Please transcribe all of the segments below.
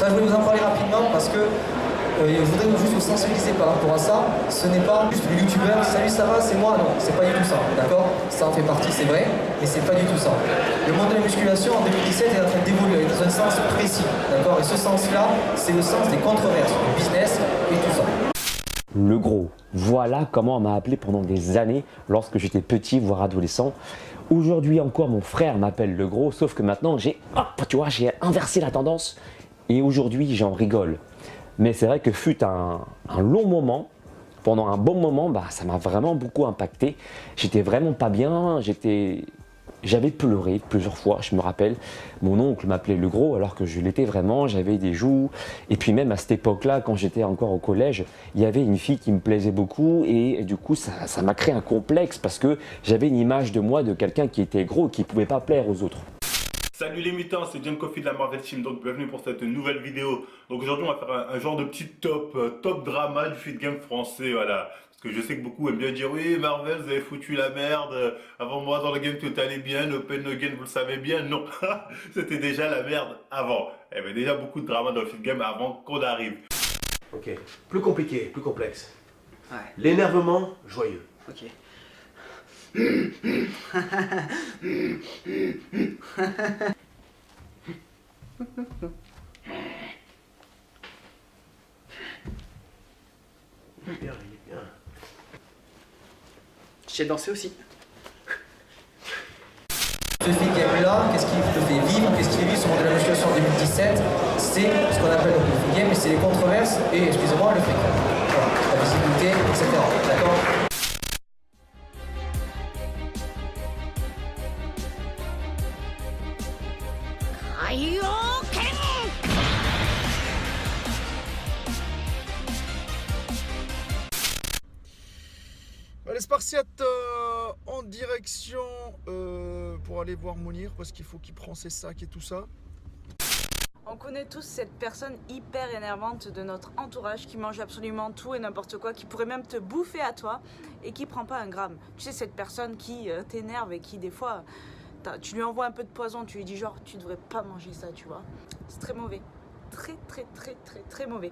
je voulais vous en parler rapidement parce que je voudrais juste vous sensibiliser par rapport à ça. Ce n'est pas juste le youtubeur, salut ça va, c'est moi, non, c'est pas du tout ça, d'accord? Ça en fait partie, c'est vrai, mais c'est pas du tout ça. Le monde de la musculation en 2017 est en train d'évoluer dans un sens précis, d'accord? Et ce sens-là, c'est le sens des controverses, du business et tout ça. Le gros, voilà comment on m'a appelé pendant des années lorsque j'étais petit, voire adolescent. Aujourd'hui encore, mon frère m'appelle le gros, sauf que maintenant j'ai inversé la tendance et aujourd'hui j'en rigole. Mais c'est vrai que fut un long moment, pendant un bon moment, ça m'a vraiment beaucoup impacté. J'étais vraiment pas bien, j'avais pleuré plusieurs fois, je me rappelle. Mon oncle m'appelait le gros alors que je l'étais vraiment, j'avais des joues. Et puis même à cette époque-là, quand j'étais encore au collège, il y avait une fille qui me plaisait beaucoup et du coup ça m'a créé un complexe parce que j'avais une image de moi de quelqu'un qui était gros et qui ne pouvait pas plaire aux autres. Salut les mutants, c'est John Coffey de la Marvel Team, donc bienvenue pour cette nouvelle vidéo. Donc aujourd'hui on va faire un genre de petit top drama du feed game français, voilà. Parce que je sais que beaucoup aiment bien dire oui Marvel vous avez foutu la merde, avant moi dans le game tout allait bien, l'open again vous le savez bien, non, c'était déjà la merde avant. Il y avait déjà beaucoup de drama dans le feed game avant qu'on arrive. Ok, plus compliqué, plus complexe. Ouais. L'énervement joyeux. Ok. Il est bien, il est bien. J'ai dansé aussi. Ce feed game-là, qu'est-ce qui le fait vivre? Qu'est-ce qui fait vivre ce monde de la musculation en 2017? C'est ce qu'on appelle le feed game, c'est les controverses et, excusez-moi, le fric. Voilà, la visibilité, etc. D'accord? Les Spartiates en direction pour aller voir Mounir parce qu'il faut qu'il prenne ses sacs et tout ça. On connaît tous cette personne hyper énervante de notre entourage qui mange absolument tout et n'importe quoi, qui pourrait même te bouffer à toi et qui prend pas un gramme. Tu sais, cette personne qui t'énerve et qui des fois, tu lui envoies un peu de poison, tu lui dis genre tu devrais pas manger ça, tu vois. C'est très mauvais. Très mauvais.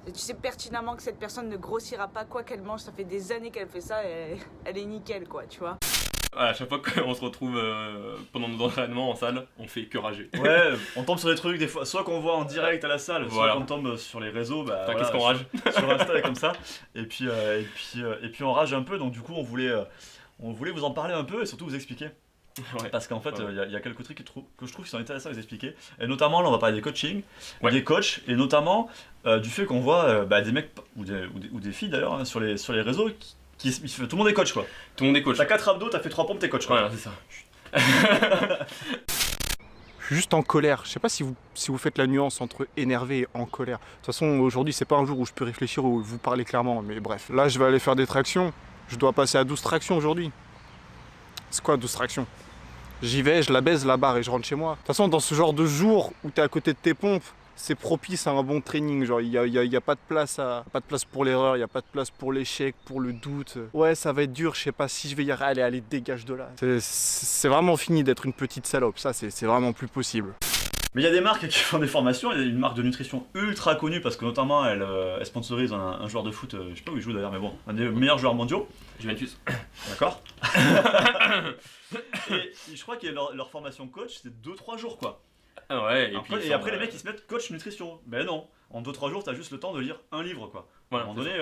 Et tu sais pertinemment que cette personne ne grossira pas quoi qu'elle mange, ça fait des années qu'elle fait ça et elle est nickel quoi, tu vois. À chaque fois qu'on se retrouve pendant nos entraînements en salle, on fait que rager. Ouais, on tombe sur des trucs des fois, soit qu'on voit en direct à la salle, voilà. soit qu'on tombe sur les réseaux, voilà, qu'est-ce qu'on rage sur Insta et comme ça. Et puis on rage un peu, donc du coup on voulait vous en parler un peu et surtout vous expliquer. Ouais. Parce qu'en fait, il y a quelques trucs que je trouve qui sont intéressants à vous expliquer. Et notamment, là, on va parler des coachings, des coachs, et notamment du fait qu'on voit des mecs, ou des filles d'ailleurs, hein, sur les réseaux, tout le monde est coach, quoi. Tout le monde est coach. T'as 4 abdos, t'as fait 3 pompes, t'es coach, quoi. Voilà, c'est ça. Je suis juste en colère. Je sais pas si vous faites la nuance entre énervé et en colère. De toute façon, aujourd'hui, c'est pas un jour où je peux réfléchir ou vous parler clairement. Mais bref, là, je vais aller faire des tractions. Je dois passer à 12 tractions aujourd'hui. C'est quoi 12 tractions? J'y vais, je la baise la barre et je rentre chez moi. De toute façon, dans ce genre de jour où t'es à côté de tes pompes, c'est propice à un bon training. Genre, il y a pas de place pour l'erreur, il y a pas de place pour l'échec, pour le doute. Ouais, ça va être dur, je sais pas si je vais y arriver. Allez, dégage de là. C'est vraiment fini d'être une petite salope. Ça, c'est vraiment plus possible. Mais il y a des marques qui font des formations, il y a une marque de nutrition ultra connue parce que notamment elle sponsorise un joueur de foot, je sais pas où il joue d'ailleurs, mais bon, un des meilleurs joueurs mondiaux. Juventus. D'accord. Et je crois que leur formation coach, c'est 2-3 jours quoi. Ah ouais, Et après les mecs ils se mettent coach nutrition. Ben non, en 2-3 jours t'as juste le temps de lire un livre quoi. Voilà, à un moment donné,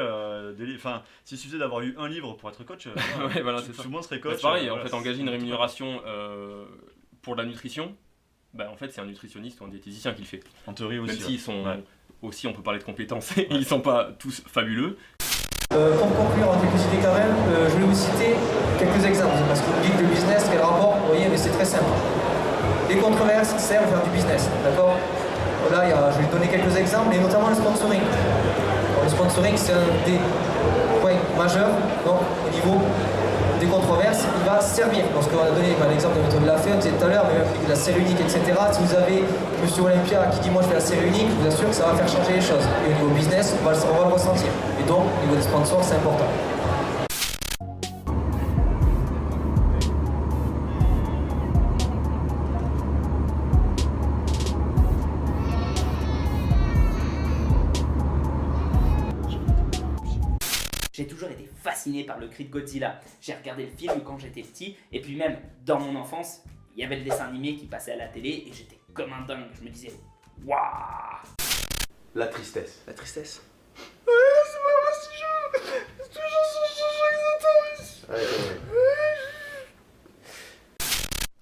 s'il suffisait d'avoir eu un livre pour être coach, ouais, voilà, tout le monde serait coach. C'est pareil, en voilà, fait, engager une rémunération pour de la nutrition, en fait c'est un nutritionniste ou un diététicien qui le fait. En théorie aussi. Même s'ils sont aussi, on peut parler de compétences, ils sont pas tous fabuleux. Pour conclure en quelques idées quand même, je vais vous citer quelques exemples, parce que vous dites le business, quel rapport, vous voyez, mais c'est très simple. Les controverses servent à faire du business, d'accord? Là, je vais donner quelques exemples, et notamment le sponsoring. Alors, le sponsoring, c'est un des points majeurs, donc au niveau des controverses, il va servir. Lorsqu'on a donné l'exemple de la méthode de la fée, on disait tout à l'heure, mais même de la série unique, etc. Si vous avez Monsieur Olympia qui dit moi je fais la série unique, je vous assure que ça va faire changer les choses. Et au niveau business, on va le ressentir. Et donc, au niveau des sponsors, c'est important. fasciné par le cri de Godzilla. J'ai regardé le film quand j'étais petit, et puis même dans mon enfance, il y avait le dessin animé qui passait à la télé, et j'étais comme un dingue. Je me disais, waouh. La tristesse. La tristesse.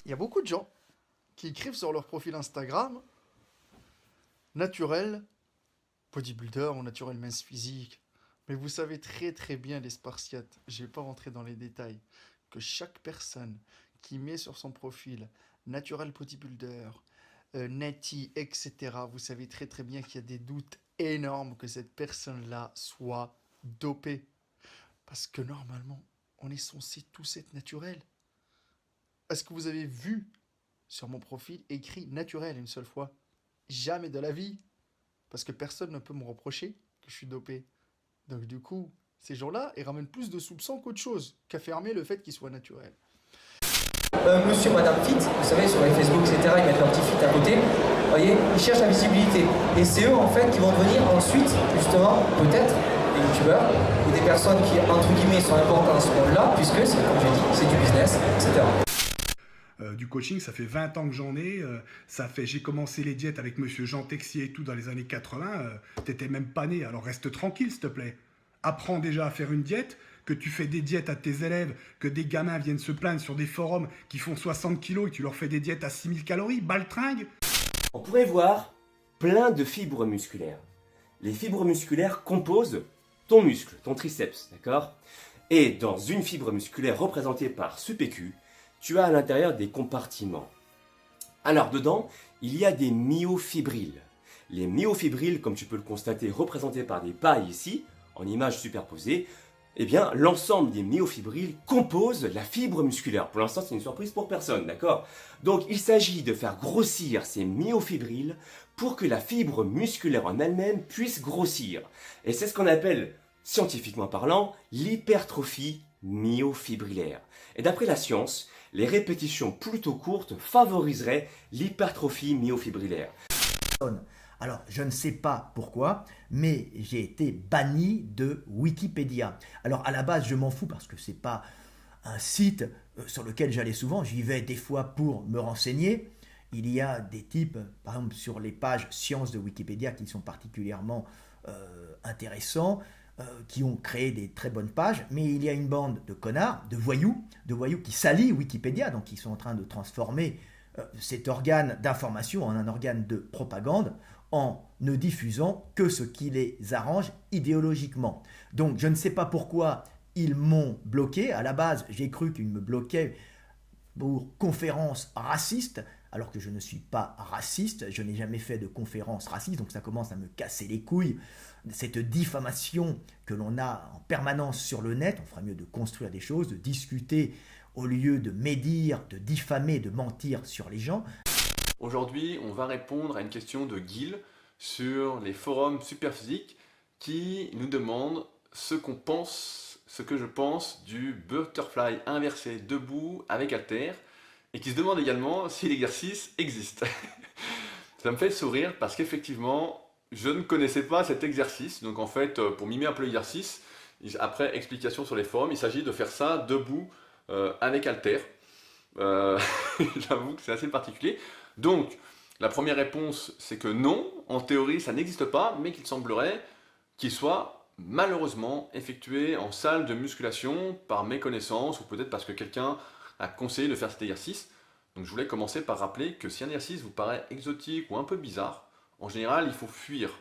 Il y a beaucoup de gens qui écrivent sur leur profil Instagram naturel bodybuilder ou naturel mince physique. Mais vous savez très bien les Spartiates, je ne vais pas rentrer dans les détails, que chaque personne qui met sur son profil naturel bodybuilder, natty, etc., vous savez très bien qu'il y a des doutes énormes que cette personne-là soit dopée. Parce que normalement, on est censé tous être naturels. Est-ce que vous avez vu sur mon profil écrit naturel une seule fois? Jamais de la vie. Parce que personne ne peut me reprocher que je suis dopé. Donc du coup, ces gens-là, ils ramènent plus de soupçons qu'autre chose, qu'affirmer le fait qu'ils soient naturels. Monsieur, madame fit, vous savez, sur les Facebook, etc., ils mettent leur petit fit à côté. Vous voyez, ils cherchent la visibilité. Et c'est eux, en fait, qui vont devenir ensuite, justement, peut-être, des youtubeurs ou des personnes qui, entre guillemets, sont importantes dans ce monde-là, puisque, c'est, comme j'ai dit, c'est du business, etc. Du coaching, ça fait 20 ans que j'en ai. J'ai commencé les diètes avec monsieur Jean Texier et tout dans les années 80. T'étais même pas né, alors reste tranquille, s'il te plaît. Apprends déjà à faire une diète, que tu fais des diètes à tes élèves, que des gamins viennent se plaindre sur des forums qui font 60 kilos et tu leur fais des diètes à 6000 calories, baltringue. On pourrait voir plein de fibres musculaires. Les fibres musculaires composent ton muscle, ton triceps, d'accord? Et dans une fibre musculaire représentée par ce PQ, tu as à l'intérieur des compartiments. Alors dedans, il y a des myofibrilles. Les myofibrilles, comme tu peux le constater, représentés par des pailles ici, en images superposées, eh bien l'ensemble des myofibrilles compose la fibre musculaire. Pour l'instant, c'est une surprise pour personne, d'accord? Donc il s'agit de faire grossir ces myofibrilles pour que la fibre musculaire en elle-même puisse grossir. Et c'est ce qu'on appelle, scientifiquement parlant, l'hypertrophie myofibrillaire. Et d'après la science, les répétitions plutôt courtes favoriseraient l'hypertrophie myofibrillaire. Alors, je ne sais pas pourquoi, mais j'ai été banni de Wikipédia. Alors, à la base, je m'en fous parce que c'est pas un site sur lequel j'allais souvent. J'y vais des fois pour me renseigner. Il y a des types, par exemple, sur les pages sciences de Wikipédia qui sont particulièrement intéressants, qui ont créé des très bonnes pages, mais il y a une bande de connards, de voyous qui salient Wikipédia, donc ils sont en train de transformer cet organe d'information en un organe de propagande en ne diffusant que ce qui les arrange idéologiquement. Donc je ne sais pas pourquoi ils m'ont bloqué. À la base, j'ai cru qu'ils me bloquaient pour conférences racistes, alors que je ne suis pas raciste, je n'ai jamais fait de conférences racistes, donc ça commence à me casser les couilles. Cette diffamation que l'on a en permanence sur le net, on ferait mieux de construire des choses, de discuter au lieu de médire, de diffamer, de mentir sur les gens. Aujourd'hui, on va répondre à une question de Gil sur les forums Superphysique qui nous demande ce que je pense du butterfly inversé debout avec haltère et qui se demande également si l'exercice existe. Ça me fait sourire parce qu'effectivement, je ne connaissais pas cet exercice. Donc en fait, pour mimer un peu l'exercice, après explication sur les forums, il s'agit de faire ça debout avec haltère. J'avoue que c'est assez particulier. Donc, la première réponse, c'est que non, en théorie, ça n'existe pas, mais qu'il semblerait qu'il soit malheureusement effectué en salle de musculation par méconnaissance, ou peut-être parce que quelqu'un a conseillé de faire cet exercice. Donc je voulais commencer par rappeler que si un exercice vous paraît exotique ou un peu bizarre, en général, il faut fuir.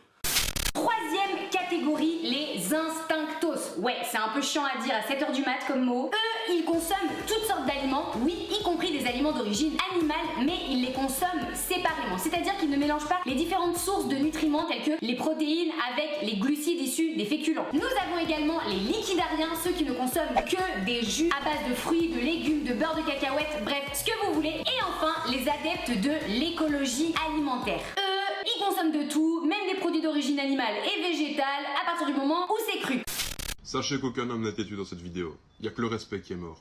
Troisième catégorie, les instinctos. Ouais, c'est un peu chiant à dire à 7h du mat comme mot. Eux, ils consomment toutes sortes d'aliments, oui, y compris des aliments d'origine animale, mais ils les consomment séparément. C'est-à-dire qu'ils ne mélangent pas les différentes sources de nutriments telles que les protéines avec les glucides issus des féculents. Nous avons également les liquidariens, ceux qui ne consomment que des jus à base de fruits, de légumes, de beurre de cacahuète, bref, ce que vous voulez. Et enfin, les adeptes de l'écologie alimentaire. Ils consomment de tout, même des produits d'origine animale et végétale, à partir du moment où c'est cru. Sachez qu'aucun homme n'a têtu dans cette vidéo. Il n'y a que le respect qui est mort.